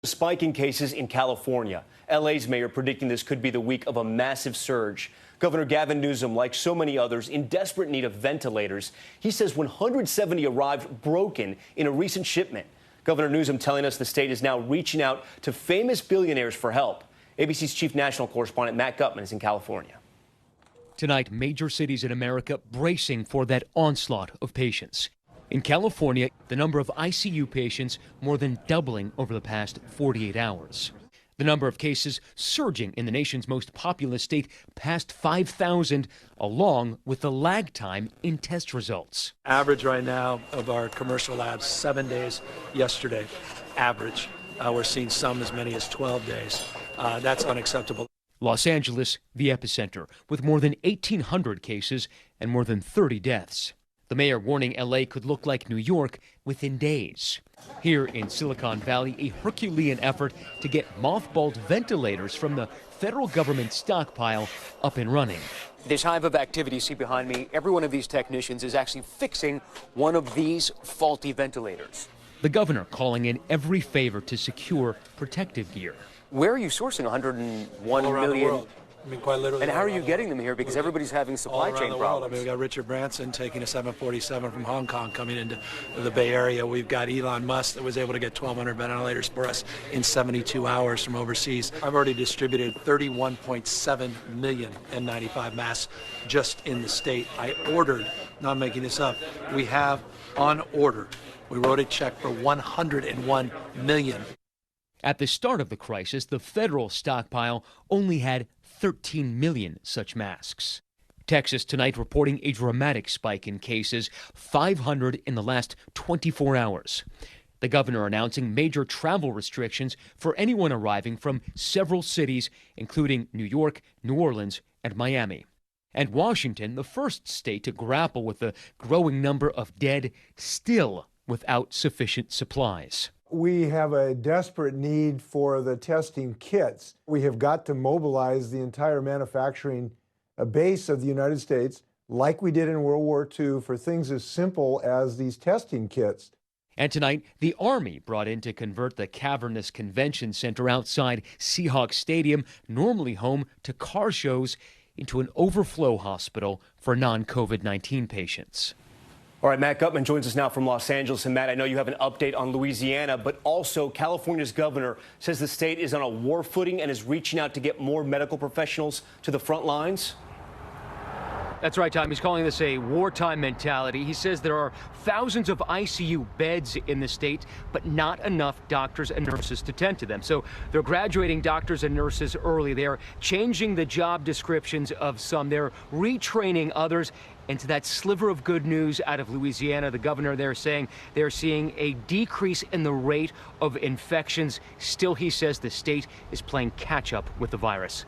Spike in cases in California. LA's mayor predicting this could be the week of a massive surge. Governor Gavin Newsom, like so many others, in desperate need of ventilators. He says 170 arrived broken in a recent shipment. Governor Newsom telling us the state is now reaching out to famous billionaires for help. ABC's chief national correspondent Matt Gutman is in California. Tonight, major cities in America bracing for that onslaught of patients. In California, the number of ICU patients more than doubling over the past 48 hours. The number of cases surging in the nation's most populous state past 5,000, along with the lag time in test results. Average right now of our commercial labs, 7 days yesterday, average. We're seeing some as many as 12 days. That's unacceptable. Los Angeles, the epicenter, with more than 1,800 cases and more than 30 deaths. The mayor warning LA could look like New York within days. Here in Silicon Valley, a Herculean effort to get mothballed ventilators from the federal government stockpile up and running. This hive of activity you see behind me, every one of these technicians is actually fixing one of these faulty ventilators. The governor calling in every favor to secure protective gear. Where are you sourcing 101 million? I mean, quite literally. And how are you getting them here? Because everybody's having supply chain problems. I mean, we got Richard Branson taking a 747 from Hong Kong coming into the Bay Area. We've got Elon Musk that was able to get 1,200 ventilators for us in 72 hours from overseas. I've already distributed 31.7 million N95 masks just in the state. I ordered, not making this up, we have on order. We wrote a check for 101 million. At the start of the crisis, the federal stockpile only had 13 million such masks. Texas tonight reporting a dramatic spike in cases, 500 in the last 24 hours. The governor announcing major travel restrictions for anyone arriving from several cities, including New York, New Orleans, and Miami. And Washington, the first state to grapple with the growing number of dead, still without sufficient supplies. We have a desperate need for the testing kits. We have got to mobilize the entire manufacturing base of the United States, like we did in World War II, for things as simple as these testing kits. And tonight, the Army brought in to convert the cavernous convention center outside Seahawks Stadium, normally home to car shows, into an overflow hospital for non-COVID-19 patients. All right, Matt Gutman joins us now from Los Angeles. And Matt, I know you have an update on Louisiana, but also California's governor says the state is on a war footing and is reaching out to get more medical professionals to the front lines. That's right, Tom. He's calling this a wartime mentality. He says there are thousands of ICU beds in the state, but not enough doctors and nurses to tend to them. So they're graduating doctors and nurses early. They're changing the job descriptions of some. They're retraining others. And to that sliver of good news out of Louisiana, the governor there saying they're seeing a decrease in the rate of infections. Still, he says the state is playing catch up with the virus.